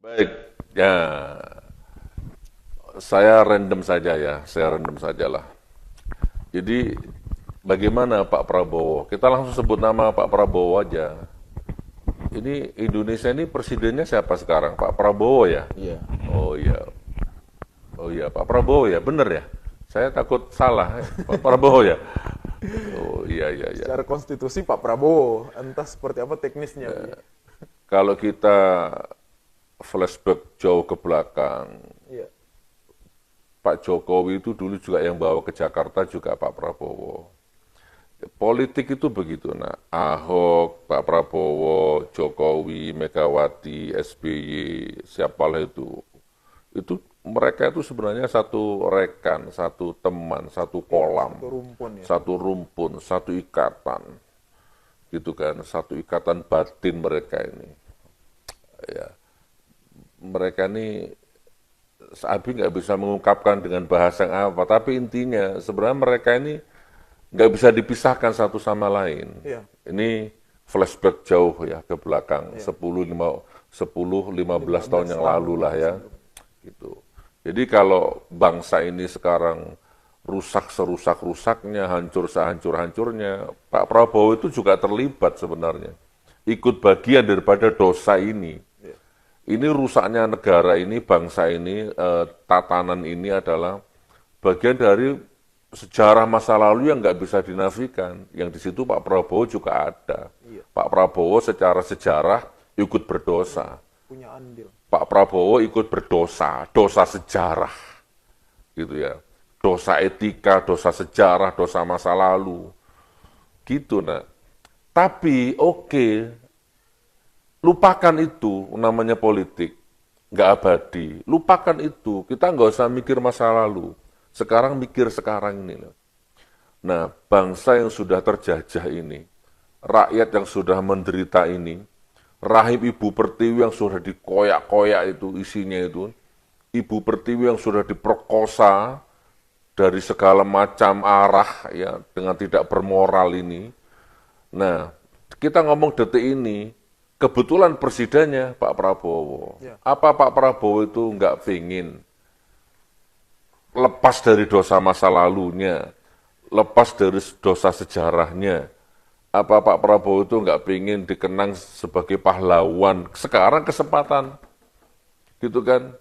Baik, ya saya random saja ya, saya random sajalah. Jadi bagaimana Pak Prabowo? Kita langsung sebut nama Pak Prabowo aja. Ini Indonesia ini presidennya siapa sekarang? Pak Prabowo ya? Iya. Oh iya, oh iya Pak Prabowo ya, bener ya? Saya takut salah, Pak Prabowo ya? Oh iya iya iya. Secara konstitusi Pak Prabowo, entah seperti apa teknisnya. Kalau kita flashback jauh ke belakang, Iya. Pak Jokowi itu dulu juga yang bawa ke Jakarta juga Pak Prabowo. Politik itu begitu, nah Ahok, Pak Prabowo, Jokowi, Megawati, SBY, siapalah itu mereka itu sebenarnya satu rekan, satu teman, satu kolam, Satu rumpun ya. satu rumpun, satu ikatan, gitu kan, satu ikatan batin mereka ini. Ya, mereka ini Abi nggak bisa mengungkapkan dengan bahasa yang apa, tapi intinya sebenarnya mereka ini nggak bisa dipisahkan satu sama lain. Iya. Ini flashback jauh ya ke belakang, 10-15 tahun yang lalu lah ya. Gitu. Jadi kalau bangsa ini sekarang rusak serusak-rusaknya, hancur sehancur-hancurnya, Pak Prabowo itu juga terlibat sebenarnya. Ikut bagian daripada dosa ini. Ini rusaknya negara ini, bangsa ini, tatanan ini adalah bagian dari sejarah masa lalu yang nggak bisa dinafikan. Yang di situ Pak Prabowo juga ada. Pak Prabowo secara sejarah ikut berdosa. Punya andil. Pak Prabowo ikut berdosa, dosa sejarah, gitu ya. Dosa etika, dosa sejarah, dosa masa lalu. Gitu, nah. Tapi oke, lupakan itu, namanya politik. Nggak abadi. Lupakan itu, kita nggak usah mikir masa lalu. Sekarang mikir sekarang ini loh. Nah, bangsa yang sudah terjajah ini, rakyat yang sudah menderita ini, rahim Ibu Pertiwi yang sudah dikoyak-koyak itu isinya itu, Ibu Pertiwi yang sudah diperkosa dari segala macam arah ya dengan tidak bermoral ini. Nah, kita ngomong detik ini, kebetulan presidennya Pak Prabowo. Ya. Apa Pak Prabowo itu nggak pingin lepas dari dosa masa lalunya, lepas dari dosa sejarahnya. Apa Pak Prabowo itu nggak pingin dikenang sebagai pahlawan? Sekarang kesempatan, gitu kan?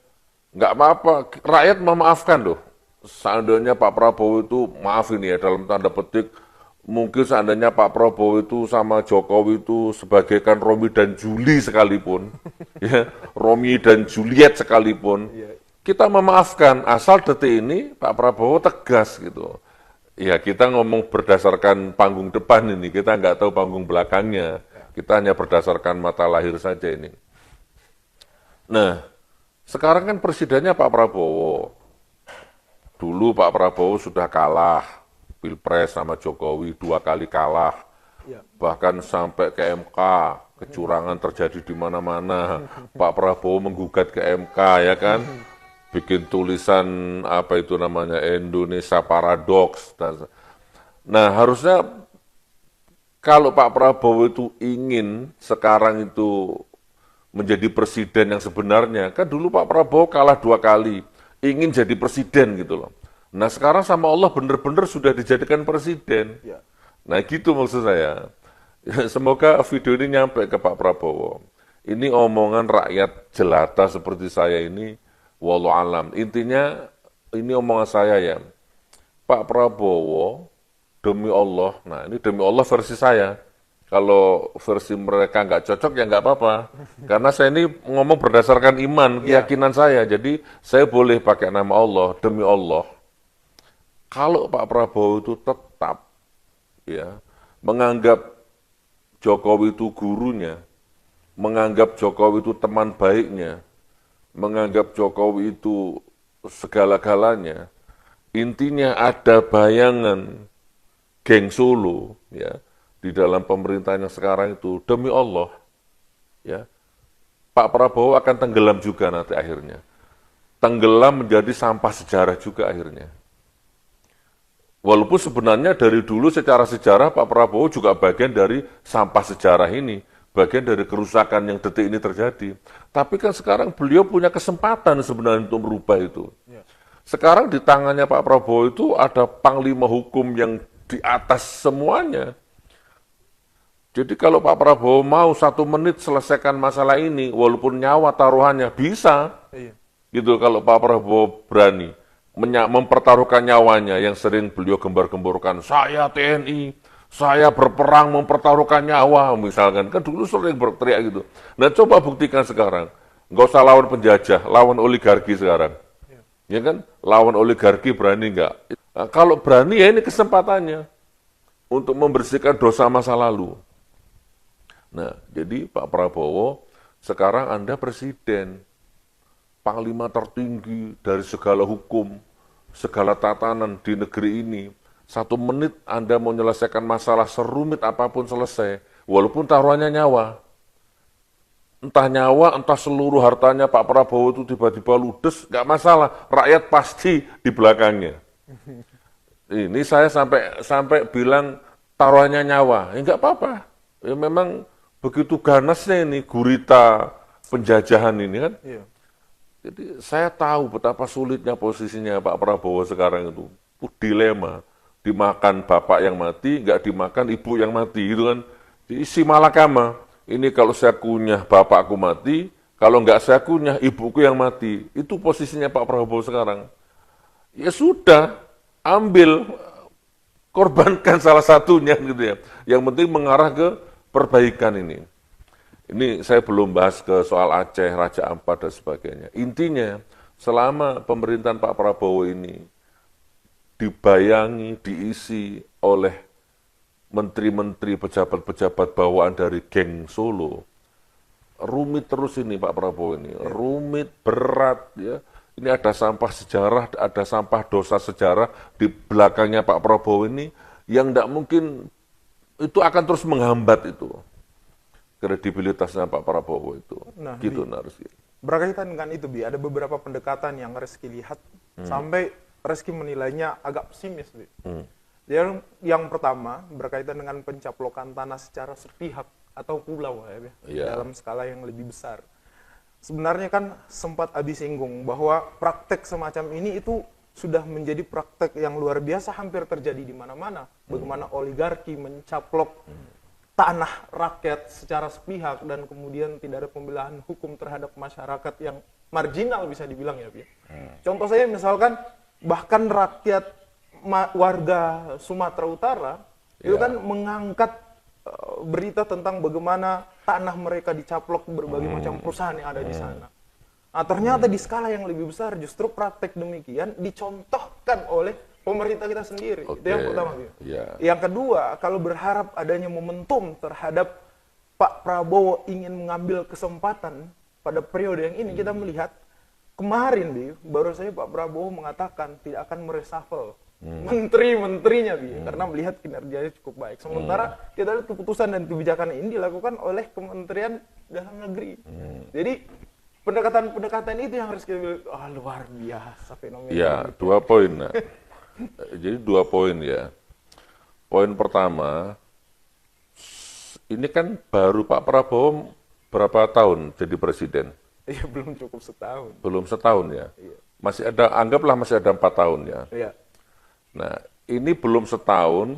Nggak apa-apa, rakyat memaafkan loh. Seandainya Pak Prabowo itu, maaf ini ya dalam tanda petik, mungkin seandainya Pak Prabowo itu sama Jokowi itu sebagaikan Romeo dan Juli sekalipun, ya Romeo dan Juliet sekalipun, kita memaafkan asal detik ini Pak Prabowo tegas gitu. Ya kita ngomong berdasarkan panggung depan ini, kita nggak tahu panggung belakangnya. Kita hanya berdasarkan mata lahir saja ini. Nah, sekarang kan presidennya Pak Prabowo. Dulu Pak Prabowo sudah kalah Pilpres sama Jokowi 2 kali kalah. Ya. Bahkan sampai ke MK, kecurangan terjadi di mana-mana. Pak Prabowo menggugat ke MK ya kan, bikin tulisan apa itu namanya Indonesia Paradoks. Nah harusnya kalau Pak Prabowo itu ingin sekarang itu menjadi presiden yang sebenarnya, kan dulu Pak Prabowo kalah 2 kali, ingin jadi presiden gitu loh. Nah sekarang sama Allah benar-benar sudah dijadikan presiden. Ya. Nah gitu maksud saya. Semoga video ini nyampe ke Pak Prabowo. Ini omongan rakyat jelata seperti saya ini, wallahu alam. Intinya ini omongan saya ya. Pak Prabowo demi Allah, nah ini demi Allah versi saya. Kalau versi mereka nggak cocok ya nggak apa-apa. Karena saya ini ngomong berdasarkan iman, keyakinan saya. Jadi saya boleh pakai nama Allah, demi Allah. Kalau Pak Prabowo itu tetap ya menganggap Jokowi itu gurunya, menganggap Jokowi itu teman baiknya, menganggap Jokowi itu segala-galanya, intinya ada bayangan geng Solo ya di dalam pemerintahan yang sekarang itu, demi Allah ya Pak Prabowo akan tenggelam juga nanti akhirnya, tenggelam menjadi sampah sejarah juga akhirnya. Walaupun sebenarnya dari dulu secara sejarah Pak Prabowo juga bagian dari sampah sejarah ini. bagian dari kerusakan yang detik ini terjadi. Tapi kan sekarang beliau punya kesempatan sebenarnya untuk merubah itu. Sekarang di tangannya Pak Prabowo itu ada panglima hukum yang di atas semuanya. Jadi kalau Pak Prabowo mau 1 menit selesaikan masalah ini, walaupun nyawa taruhannya bisa, gitu kalau Pak Prabowo berani mempertaruhkan nyawanya yang sering beliau gembar-gemborkan, saya TNI, saya berperang mempertaruhkan nyawa, misalkan. Kan dulu sering berteriak gitu. Nah coba buktikan sekarang, nggak usah lawan penjajah, lawan oligarki sekarang. Ya kan, lawan oligarki berani nggak? Nah, kalau berani ya ini kesempatannya untuk membersihkan dosa masa lalu. Nah, jadi Pak Prabowo, sekarang Anda presiden, panglima tertinggi dari segala hukum, segala tatanan di negeri ini. 1 menit Anda mau menyelesaikan masalah serumit apapun selesai, walaupun taruhannya nyawa. Entah nyawa, entah seluruh hartanya Pak Prabowo itu tiba-tiba ludes, nggak masalah, rakyat pasti di belakangnya. Ini saya sampai bilang taruhannya nyawa, ya nggak apa-apa. Ya memang begitu ganasnya ini gurita penjajahan ini kan. Jadi saya tahu betapa sulitnya posisinya Pak Prabowo sekarang itu. Dilema, dimakan bapak yang mati, nggak dimakan ibu yang mati gitu kan. Isi malakama, ini kalau saya kunyah bapakku mati, kalau nggak saya kunyah ibuku yang mati. Itu posisinya Pak Prabowo sekarang. Ya sudah, ambil, korbankan salah satunya gitu ya. Yang penting mengarah ke perbaikan ini. Ini saya belum bahas ke soal Aceh, Raja Ampat dan sebagainya. Intinya, selama pemerintahan Pak Prabowo ini dibayangi, diisi oleh menteri-menteri, pejabat-pejabat bawaan dari geng Solo, rumit terus ini Pak Prabowo ini, rumit, berat ya. Ini ada sampah sejarah, ada sampah dosa sejarah di belakangnya Pak Prabowo ini yang tidak mungkin itu akan terus menghambat itu kredibilitasnya Pak Prabowo itu. Nah, gitu Narsi. Berkaitan dengan itu, Bi, ada beberapa pendekatan yang Reski lihat sampai Reski menilainya agak pesimis, Bi. Yang pertama berkaitan dengan pencaplokan tanah secara sepihak atau pulau ya, Bi, dalam skala yang lebih besar. Sebenarnya kan sempat Abi singgung bahwa praktek semacam ini itu sudah menjadi praktek yang luar biasa, hampir terjadi di mana-mana. Bagaimana oligarki mencaplok tanah rakyat secara sepihak dan kemudian tidak ada pembelaan hukum terhadap masyarakat yang marginal bisa dibilang ya, Bi. Contoh saya misalkan bahkan rakyat warga Sumatera Utara itu kan mengangkat berita tentang bagaimana tanah mereka dicaplok berbagai macam perusahaan yang ada di sana. Nah, ternyata di skala yang lebih besar justru praktek demikian dicontohkan oleh pemerintah kita sendiri. Itu yang pertama. Yang kedua, kalau berharap adanya momentum terhadap Pak Prabowo ingin mengambil kesempatan pada periode yang ini, kita melihat kemarin baru saja Pak Prabowo mengatakan tidak akan mereshuffle menteri-menterinya, karena melihat kinerjanya cukup baik. Sementara kita lihat keputusan dan kebijakan ini dilakukan oleh Kementerian Dalam Negeri. Jadi pendekatan-pendekatan itu yang harus kita bilang, luar biasa fenomena. Ya, 2 poin. Nah. Jadi 2 poin ya. Poin pertama, ini kan baru Pak Prabowo berapa tahun jadi presiden? Iya, belum cukup setahun. Belum setahun ya. Masih ada, anggaplah masih ada 4 tahun ya. Nah, ini belum setahun,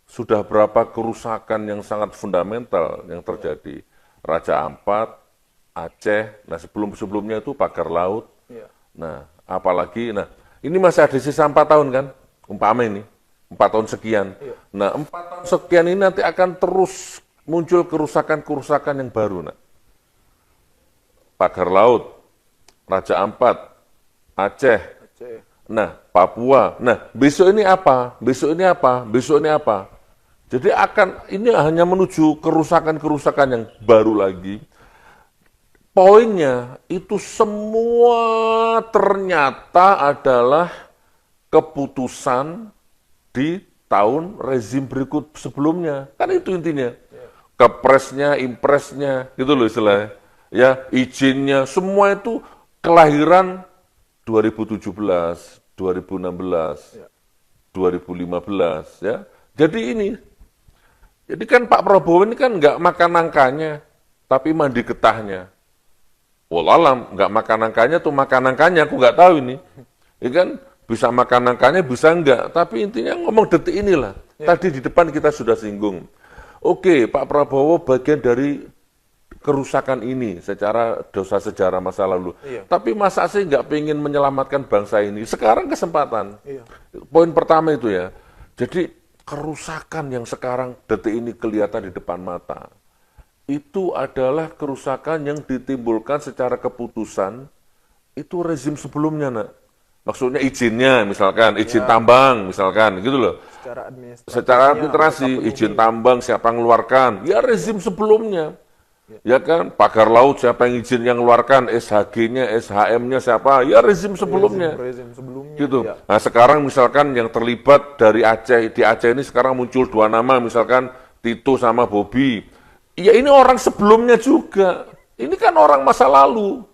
sudah berapa kerusakan yang sangat fundamental yang terjadi. Raja Ampat, Aceh, nah sebelum-sebelumnya itu pagar laut. Nah, apalagi, ini masih ada sisa 4 tahun kan, umpama ini, 4 tahun sekian. Nah, 4 tahun sekian ini nanti akan terus muncul kerusakan-kerusakan yang baru. Nah. Pagar laut, Raja Ampat, Aceh, nah Papua. Nah, besok ini apa? Besok ini apa? Besok ini apa? Jadi ini hanya menuju kerusakan-kerusakan yang baru lagi. Poinnya itu semua ternyata adalah keputusan di tahun rezim berikut sebelumnya. Kan itu intinya. Kepresnya, impresnya, gitu loh istilahnya. Ya, izinnya, semua itu kelahiran 2017, 2016, 2015 ya. Jadi ini Jadi kan Pak Prabowo ini kan nggak makan nangkanya, tapi mandi getahnya. Wallahualam, nggak makan nangkanya tuh makan nangkanya, aku nggak tahu ini. Ya kan, bisa makan nangkanya, bisa nggak. Tapi intinya ngomong detik inilah. Tadi di depan kita sudah singgung. Oke, Pak Prabowo bagian dari kerusakan ini secara dosa sejarah masa lalu. Iya. Tapi masa sih nggak pengen menyelamatkan bangsa ini? Sekarang kesempatan. Iya. Poin pertama itu ya. Jadi kerusakan yang sekarang detik ini kelihatan di depan mata, itu adalah kerusakan yang ditimbulkan secara keputusan itu rezim sebelumnya, nak. Maksudnya izinnya, misalkan izin tambang, misalkan, gitu loh. Secara administrasi, izin tambang siapa yang mengeluarkan? Ya rezim sebelumnya. Ya kan, pagar laut siapa yang izin yang mengeluarkan? SHG-nya, SHM-nya siapa? Ya rezim sebelumnya. Rezim sebelumnya. Gitu. Ya. Nah sekarang misalkan yang terlibat dari Aceh, di Aceh ini sekarang muncul dua nama, misalkan Tito sama Bobi. Ya ini orang sebelumnya juga. Ini kan orang masa lalu.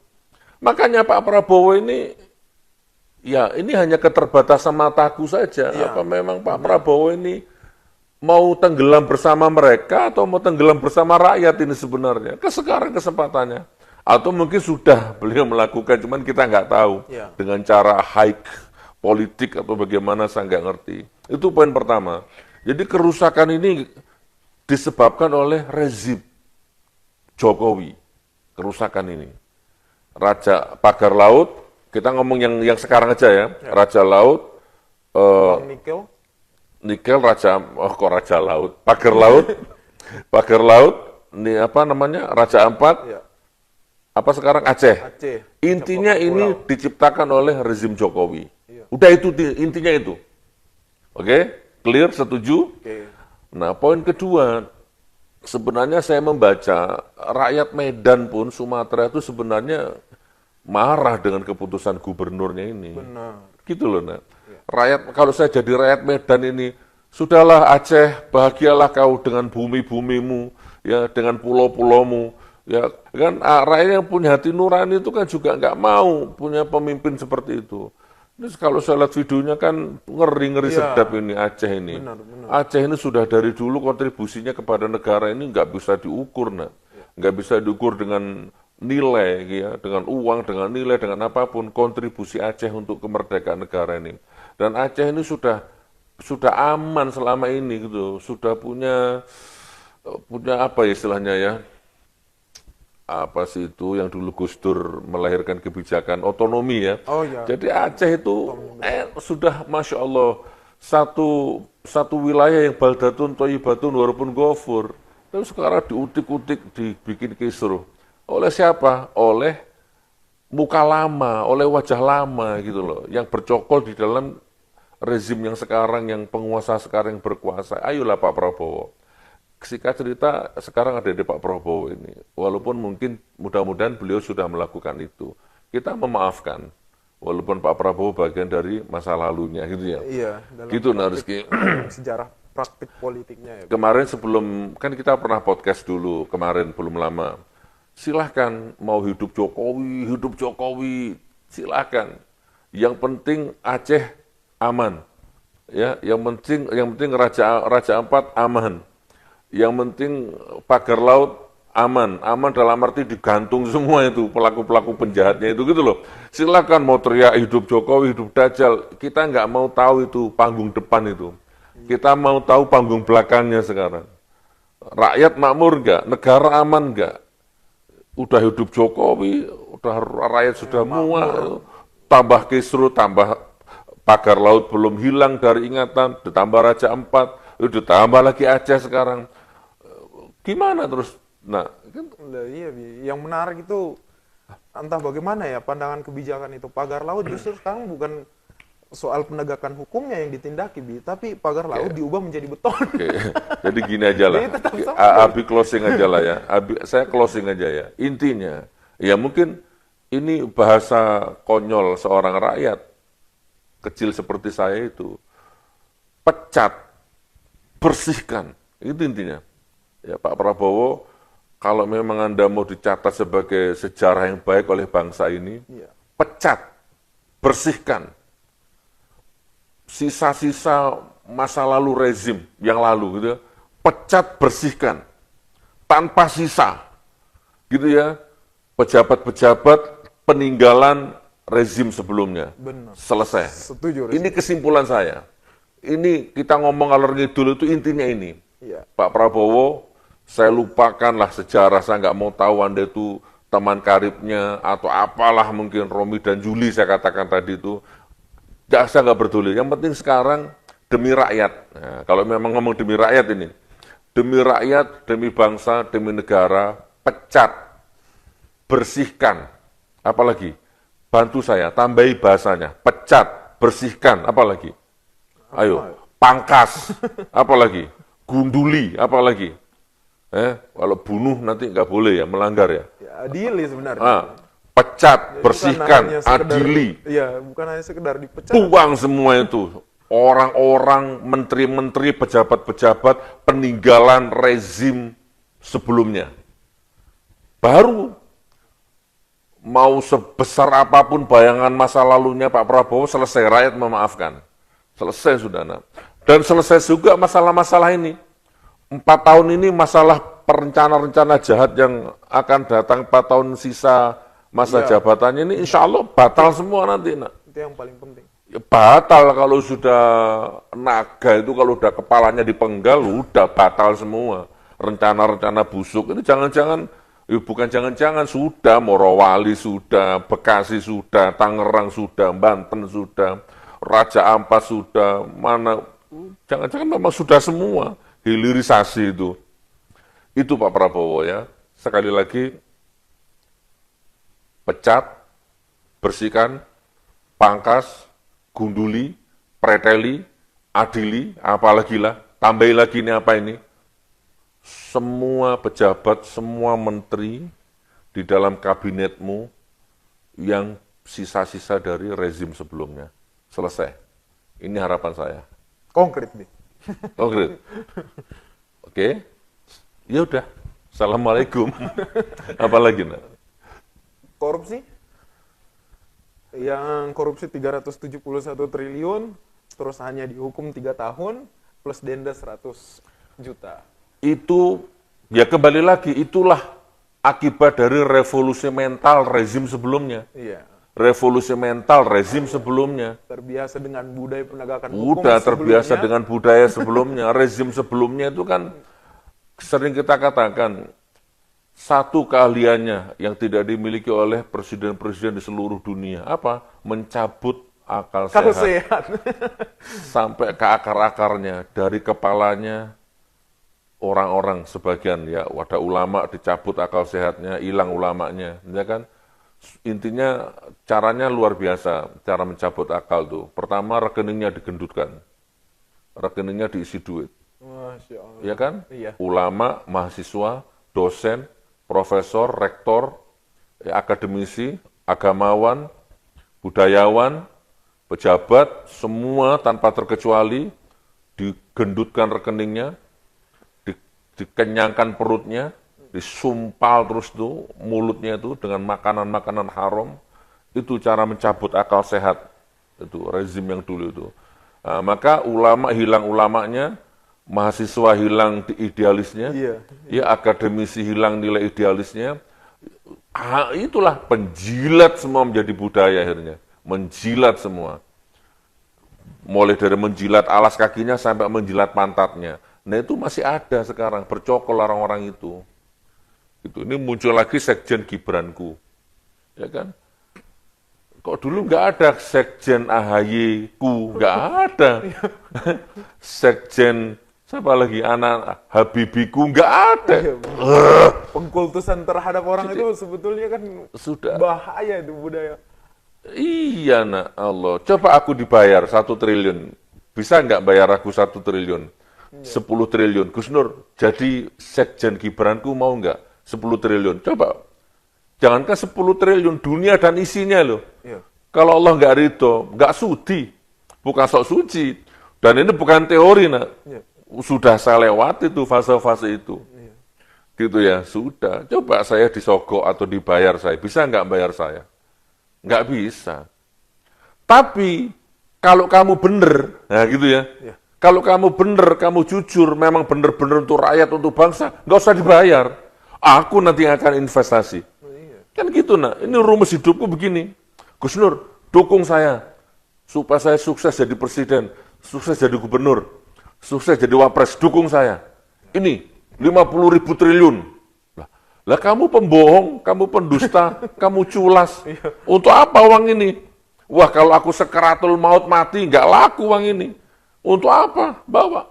Makanya Pak Prabowo ini, ya ini hanya keterbatasan mataku saja. Ya. Apa memang Pak Prabowo ini mau tenggelam bersama mereka atau mau tenggelam bersama rakyat ini sebenarnya? Sekarang kesempatannya. Atau mungkin sudah beliau melakukan, cuman kita nggak tahu. Ya. Dengan cara hike politik atau bagaimana saya nggak ngerti. Itu poin pertama. Jadi kerusakan ini disebabkan oleh rezim Jokowi. Kerusakan ini. Raja pagar laut, kita ngomong yang sekarang aja ya. Raja laut, nikel raja, kok raja laut, pagar laut, ini apa namanya, raja ampat, apa sekarang Aceh. Intinya ini diciptakan oleh rezim Jokowi. Udah itu intinya itu. Oke, clear, setuju? Nah, poin kedua, sebenarnya saya membaca rakyat Medan pun Sumatera itu sebenarnya marah dengan keputusan gubernurnya ini. Benar. Gitu loh, nak. Rakyat, kalau saya jadi rakyat Medan ini, sudahlah Aceh, bahagialah kau dengan bumi-bumimu, ya, dengan pulau-pulaumu, ya kan. Rakyat yang punya hati nurani itu kan juga nggak mau punya pemimpin seperti itu. Terus kalau saya lihat videonya kan ngeri-ngeri sedap ini Aceh ini. Benar. Aceh ini sudah dari dulu kontribusinya kepada negara ini nggak bisa diukur, nak. Nggak bisa diukur dengan nilai, ya, dengan uang, dengan nilai, dengan apapun, kontribusi Aceh untuk kemerdekaan negara ini. Dan Aceh ini sudah aman selama ini gitu, sudah punya apa istilahnya ya, apa sih itu yang dulu Gus Dur melahirkan kebijakan otonomi ya. Oh, ya. Jadi Aceh itu sudah Masya Allah satu wilayah yang baldatun thayyibatun walaupun ghafur. Tapi sekarang diutik-utik, dibikin kisruh. Oleh siapa? Oleh muka lama, oleh wajah lama gitu loh, yang bercokol di dalam rezim yang sekarang, yang penguasa sekarang yang berkuasa. Ayolah Pak Prabowo. Singkat cerita, sekarang ada di Pak Prabowo ini. Walaupun mungkin mudah-mudahan beliau sudah melakukan itu. Kita memaafkan. Walaupun Pak Prabowo bagian dari masa lalunya gitu ya. Iya. Gitu nah Rizky. Sejarah praktik politiknya ya. Kemarin sebelum, kan kita pernah podcast dulu, kemarin belum lama. Silahkan mau hidup Jokowi, silahkan. Yang penting Aceh aman, ya. Yang penting Raja Ampat aman. Yang penting pagar laut aman dalam arti digantung semua itu pelaku penjahatnya itu gitu loh. Silahkan mau teriak hidup Jokowi, hidup Dajjal. Kita nggak mau tahu itu panggung depan itu. Kita mau tahu panggung belakangnya sekarang. Rakyat makmur nggak? Negara aman nggak? Udah hidup Jokowi, udah rakyat sudah muak, tambah kisruh, tambah pagar laut belum hilang dari ingatan, ditambah Raja Ampat, ditambah lagi Aceh sekarang. Gimana terus? Nah, iya, yang menarik itu entah bagaimana ya pandangan kebijakan itu. Pagar laut justru sekarang bukan soal penegakan hukumnya yang ditindaki, tapi pagar laut diubah menjadi beton. Jadi gini aja lah, Abi closing aja lah ya, saya closing aja ya. Intinya, ya mungkin ini bahasa konyol seorang rakyat kecil seperti saya itu, pecat, bersihkan, itu intinya. Ya Pak Prabowo, kalau memang Anda mau dicatat sebagai sejarah yang baik oleh bangsa ini, pecat, bersihkan. Sisa-sisa masa lalu rezim yang lalu gitu, pecat, bersihkan, tanpa sisa, gitu ya, pejabat-pejabat peninggalan rezim sebelumnya. Benar. Selesai. Setuju. Ini kesimpulan saya. Ini kita ngomong ngalor ngidul itu intinya ini. Iya. Pak Prabowo, saya lupakanlah sejarah, saya nggak mau tahu Anda itu teman karibnya atau apalah mungkin Romi dan Juli saya katakan tadi itu. Saya nggak peduli. Yang penting sekarang demi rakyat. Nah, kalau memang ngomong demi rakyat ini, demi rakyat, demi bangsa, demi negara, pecat, bersihkan, apalagi bantu saya, tambahi bahasanya, pecat, bersihkan, apalagi, ayo, pangkas, apalagi, gunduli, apalagi, kalau bunuh nanti nggak boleh ya, melanggar ya. Ya, adili sebenarnya. Pecat, bersihkan, adili. Iya, bukan hanya sekedar dipecat. Tuang semua itu. Orang-orang, menteri-menteri, pejabat-pejabat, peninggalan rezim sebelumnya. Baru mau sebesar apapun bayangan masa lalunya Pak Prabowo, selesai, rakyat memaafkan. Selesai sudah. Nah. Dan selesai juga masalah-masalah ini. 4 tahun ini masalah perencana-rencana jahat yang akan datang 4 tahun sisa masa jabatannya ini insya Allah batal semua nanti. Nah. Itu yang paling penting. Ya, batal kalau sudah naga itu, kalau udah kepalanya dipenggal, udah batal semua. Rencana-rencana busuk ini jangan-jangan, bukan jangan-jangan, sudah, Morowali sudah, Bekasi sudah, Tangerang sudah, Banten sudah, Raja Ampat sudah, mana, jangan-jangan memang sudah semua, hilirisasi itu. Itu Pak Prabowo ya, sekali lagi, pecat, bersihkan, pangkas, gunduli, preteli, adili, apalagi lah, tambahi lagi ini apa ini, semua pejabat, semua menteri di dalam kabinetmu yang sisa-sisa dari rezim sebelumnya. Selesai. Ini harapan saya. Konkret nih. Konkret. Oke. Ya udah. Assalamualaikum. Apalagi nak? Korupsi? Yang korupsi 371 triliun, terus hanya dihukum 3 tahun, plus denda 100 juta. Itu, ya kembali lagi, itulah akibat dari revolusi mental rezim sebelumnya. Iya. Revolusi mental rezim sebelumnya. Terbiasa dengan budaya penegakan hukum Udah terbiasa sebelumnya. dengan budaya sebelumnya. Rezim sebelumnya itu kan sering kita katakan, satu keahliannya yang tidak dimiliki oleh presiden-presiden di seluruh dunia. Apa? Mencabut akal Kalau sehat. sehat. Sampai ke akar-akarnya, dari kepalanya orang-orang sebagian ya, wadah ulama dicabut akal sehatnya, hilang ulamanya, ya kan? Intinya caranya luar biasa, cara mencabut akal tuh. Pertama rekeningnya digendutkan, rekeningnya diisi duit, Masya Allah. ya kan? Iya. Ulama, mahasiswa, dosen, profesor, rektor, akademisi, agamawan, budayawan, pejabat, semua tanpa terkecuali digendutkan rekeningnya, dikenyangkan perutnya, disumpal terus tuh mulutnya itu dengan makanan-makanan haram. Itu cara mencabut akal sehat, itu rezim yang dulu itu. Nah, maka ulama hilang ulamanya, mahasiswa hilang idealisnya, ya akademisi hilang nilai idealisnya. Itulah penjilat semua menjadi budaya akhirnya, menjilat semua. Mulai dari menjilat alas kakinya sampai menjilat pantatnya. Nah itu masih ada sekarang, bercokol orang-orang itu. Ini muncul lagi Sekjen Gibranku, ya kan? Kok dulu nggak ada Sekjen AHY-ku, nggak ada. Sekjen siapa lagi, anak Habibiku, nggak ada. Pengkultusan terhadap orang itu sebetulnya kan Sudah. bahaya itu budaya. Iya nak Allah, coba aku dibayar 1 triliun, bisa nggak bayar aku 1 triliun? 10 triliun, Gus Nur, jadi Sekjen Gibranku mau nggak? 10 triliun, coba. Jangankan 10 triliun, dunia dan isinya loh. Iya. Kalau Allah nggak ridho, nggak sudi. Bukan sok suci. Dan ini bukan teori, nak. Iya. Sudah saya lewati itu, fase-fase itu. Iya. Gitu ya, sudah. Coba saya disogok atau dibayar saya. Bisa nggak bayar saya? Nggak bisa. Tapi, kalau kamu bener, nah gitu ya. Iya. Kalau kamu benar, kamu jujur, memang benar-benar untuk rakyat, untuk bangsa, nggak usah dibayar. Aku nanti akan investasi. Kan gitu, nak. Ini rumus hidupku begini. Gus Nur, dukung saya. Supaya saya sukses jadi presiden, sukses jadi gubernur, sukses jadi wapres, dukung saya. Ini 50.000 triliun. Lah kamu pembohong, kamu pendusta, kamu culas. Untuk apa uang ini? Wah, kalau aku sekaratul maut mati, nggak laku uang ini. Untuk apa? Bawa.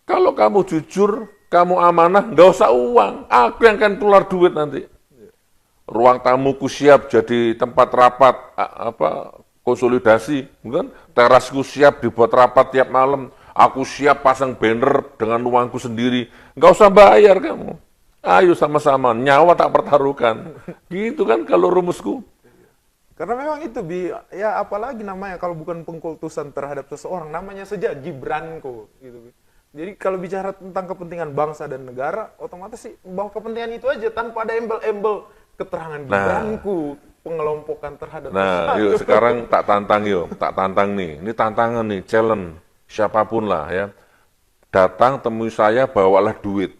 Kalau kamu jujur, kamu amanah, nggak usah uang. Aku yang akan keluar duit nanti. Ruang tamuku siap jadi tempat rapat, konsolidasi. Bukan? Terasku siap dibuat rapat tiap malam. Aku siap pasang banner dengan uangku sendiri. Nggak usah bayar kamu. Ayo sama-sama, nyawa tak pertaruhkan. Gitu kan kalau rumusku. Karena memang itu, ya apalagi namanya kalau bukan pengkultusan terhadap seseorang, namanya saja Gibranko gitu. Jadi kalau bicara tentang kepentingan bangsa dan negara, otomatis sih bawa kepentingan itu aja tanpa ada embel-embel keterangan Gibranku, pengelompokan terhadap yuk sekarang tak tantang nih. Ini tantangan nih, challenge siapapun lah ya. Datang temui saya, bawalah duit.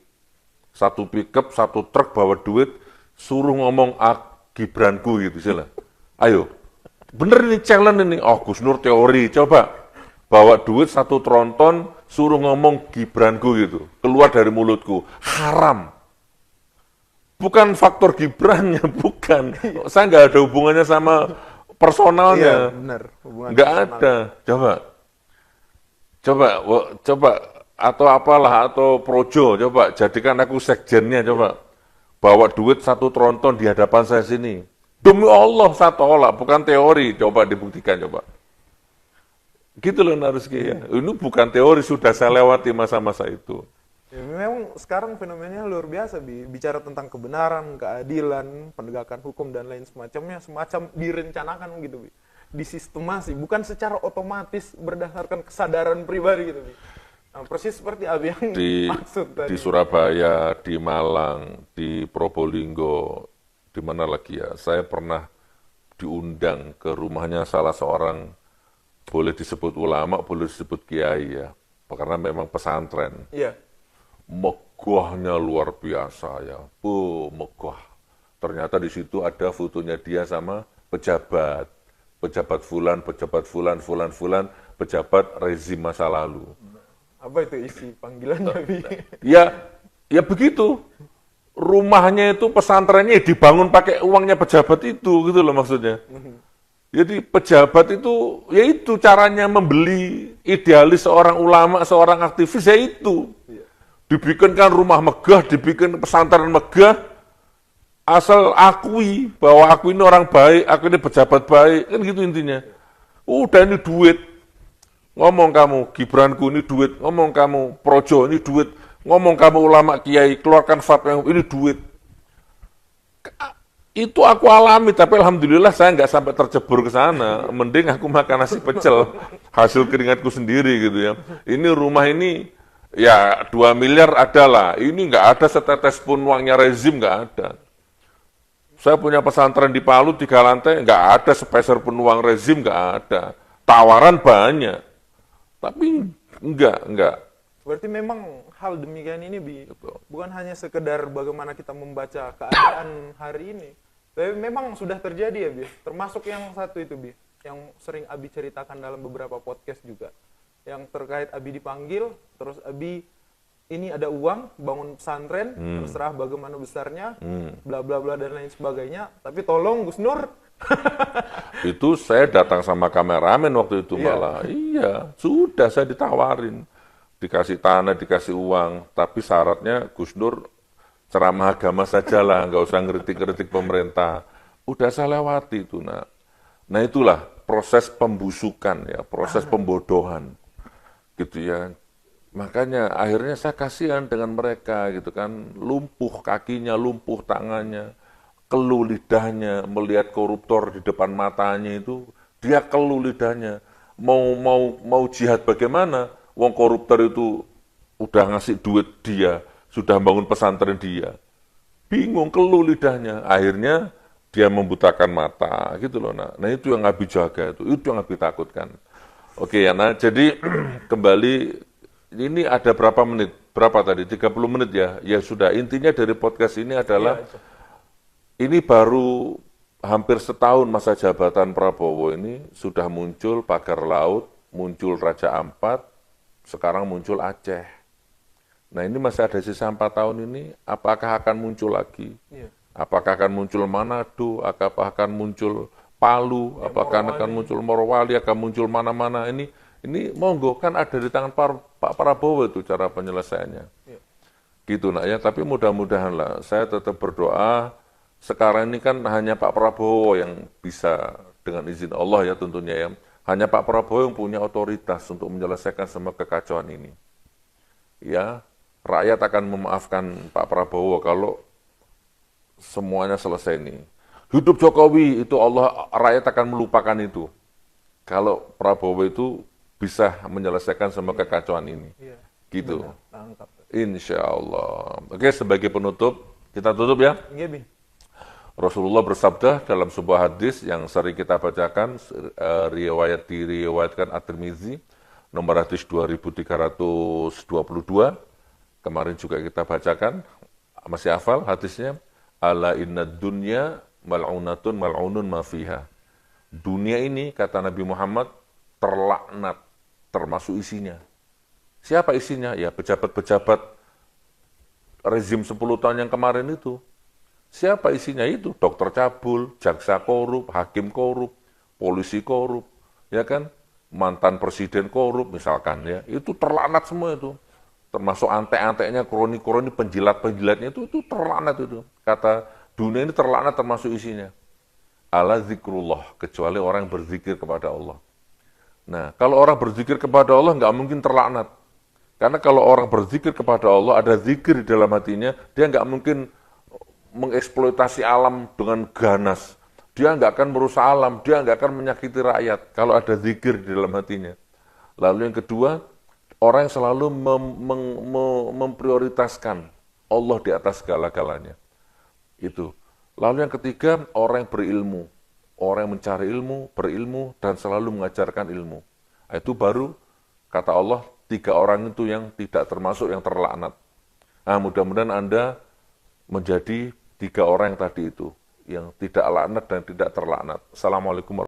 1 pickup, 1 truk bawa duit, suruh ngomong Gibranku gitu sih lah. Ayo, bener ini challenge ini. Oh, Gus Nur teori, coba bawa duit 1 tronton, suruh ngomong Gibranku gitu, keluar dari mulutku, haram. Bukan faktor Gibrannya, bukan. Saya nggak ada hubungannya sama personalnya. Iya, benar. Nggak ada. Coba atau apalah atau projo, coba jadikan aku sekjennya, coba bawa duit 1 tronton di hadapan saya sini. Demi Allah saya tolak, bukan teori. Coba dibuktikan, coba. Gitu loh Naruski ya. Ini bukan teori, sudah saya lewati masa-masa itu. Ya, memang sekarang fenomenanya luar biasa, bicara tentang kebenaran, keadilan, penegakan hukum dan lain semacamnya, semacam direncanakan gitu, disistemasi, bukan secara otomatis berdasarkan kesadaran pribadi gitu. Nah, persis seperti Abi yang maksud tadi. Di Surabaya, di Malang, di Probolinggo, di mana lagi ya, saya pernah diundang ke rumahnya salah seorang, boleh disebut ulama, boleh disebut kiai ya, karena memang pesantren. Iya. Megahnya luar biasa ya, megah. Ternyata di situ ada fotonya dia sama pejabat fulan, pejabat rezim masa lalu. Apa itu isi panggilannya, Bi? Ya begitu. Rumahnya itu pesantrennya dibangun pakai uangnya pejabat itu, gitu loh maksudnya. Jadi pejabat itu, ya itu caranya membeli idealis seorang ulama, seorang aktivis, ya itu. Dibikinkan rumah megah, dibikin pesantren megah, asal akui bahwa aku ini orang baik, aku ini pejabat baik, kan gitu intinya. Udah ini duit, ngomong kamu Gibranku ini duit, ngomong kamu Projo ini duit, ngomong kamu ulama kiai, keluarkan fatwa ini duit. Itu aku alami, tapi alhamdulillah saya nggak sampai tercebur ke sana. Mending aku makan nasi pecel, hasil keringatku sendiri gitu ya. Ini rumah ini, ya 2 miliar ada lah. Ini nggak ada setetes pun uangnya rezim, nggak ada. Saya punya pesantren di Palu 3 lantai, nggak ada sepeser pun uang rezim, nggak ada. Tawaran banyak, tapi enggak. Berarti memang hal demikian ini, bukan hanya sekedar bagaimana kita membaca keadaan hari ini, tapi memang sudah terjadi ya, Bi. Termasuk yang satu itu, Bi, yang sering Abi ceritakan dalam beberapa podcast juga. Yang terkait Abi dipanggil, terus Abi ini ada uang, bangun pesantren, terserah bagaimana besarnya, bla bla bla dan lain sebagainya. Tapi tolong Gus Nur. Itu saya datang sama kameramen waktu itu malah. Iya, sudah saya ditawarin. Dikasih tanah, dikasih uang, tapi syaratnya Gus Nur ceramah agama saja lah, nggak usah ngeritik-ngeritik pemerintah. Udah saya lewati itu, nah itulah proses pembusukan ya, proses pembodohan, gitu ya. Makanya akhirnya saya kasihan dengan mereka, gitu kan, lumpuh kakinya, lumpuh tangannya, keluh lidahnya, melihat koruptor di depan matanya itu, dia keluh lidahnya, mau jihad bagaimana? Wong koruptor itu udah ngasih duit dia, sudah bangun pesantren dia. Bingung, keluh lidahnya. Akhirnya dia membutakan mata, gitu loh. Nah itu yang Abi jaga, itu yang Abi takutkan. Oke ya, nah jadi kembali, ini ada berapa menit? Berapa tadi? 30 menit ya? Ya sudah, intinya dari podcast ini adalah, Iya, itu. ini baru hampir setahun masa jabatan Prabowo ini, sudah muncul pagar laut, muncul Raja Ampat, sekarang muncul Aceh. Nah ini masih ada sisa 4 tahun ini, apakah akan muncul lagi? Iya. Apakah akan muncul Manado, apakah akan muncul Palu, Ya, apakah akan Morowali. muncul Morowali, akan muncul mana-mana. Ini monggo, kan ada di tangan Pak Prabowo itu cara penyelesaiannya. Iya. Gitu nak ya, tapi mudah-mudahan lah, saya tetap berdoa, sekarang ini kan hanya Pak Prabowo yang bisa, dengan izin Allah ya tentunya ya, hanya Pak Prabowo yang punya otoritas untuk menyelesaikan semua kekacauan ini. Ya, rakyat akan memaafkan Pak Prabowo kalau semuanya selesai nih. Hidup Jokowi itu Allah, rakyat akan melupakan itu. Kalau Prabowo itu bisa menyelesaikan semua kekacauan ini. Iya. Gitu. Benar, tangkap. Insya Allah. Oke, sebagai penutup, kita tutup ya. Iya, Bi. Rasulullah bersabda dalam sebuah hadis yang sering kita bacakan, diriwayatkan At-Tirmizi, nomor hadis 2322. Kemarin juga kita bacakan, masih hafal hadisnya? Ala inna dunya mal'unatun mal'unun ma fiha. Dunia ini, kata Nabi Muhammad, terlaknat, termasuk isinya. Siapa isinya? Ya pejabat-pejabat rezim 10 tahun yang kemarin itu. Siapa isinya itu? Dokter cabul, jaksa korup, hakim korup, polisi korup, ya kan? Mantan presiden korup misalkan ya. Itu terlaknat semua itu. Termasuk antek-anteknya, kroni-kroni, penjilat-penjilatnya itu terlaknat itu. Kata dunia ini terlaknat termasuk isinya. Ala zikrullah, kecuali orang yang berzikir kepada Allah. Nah, kalau orang berzikir kepada Allah nggak mungkin terlaknat. Karena kalau orang berzikir kepada Allah, ada zikir di dalam hatinya, dia nggak mungkin mengeksploitasi alam dengan ganas. Dia nggak akan merusak alam, dia nggak akan menyakiti rakyat kalau ada zikir di dalam hatinya. Lalu yang kedua, orang yang selalu memprioritaskan Allah di atas segala-galanya. Itu. Lalu yang ketiga, orang yang berilmu. Orang yang mencari ilmu, berilmu, dan selalu mengajarkan ilmu. Itu baru, kata Allah, 3 orang itu yang tidak termasuk yang terlaknat. Nah, mudah-mudahan Anda menjadi 3 orang yang tadi itu, yang tidak laknat dan tidak terlaknat. Assalamualaikum warahmatullahi wabarakatuh.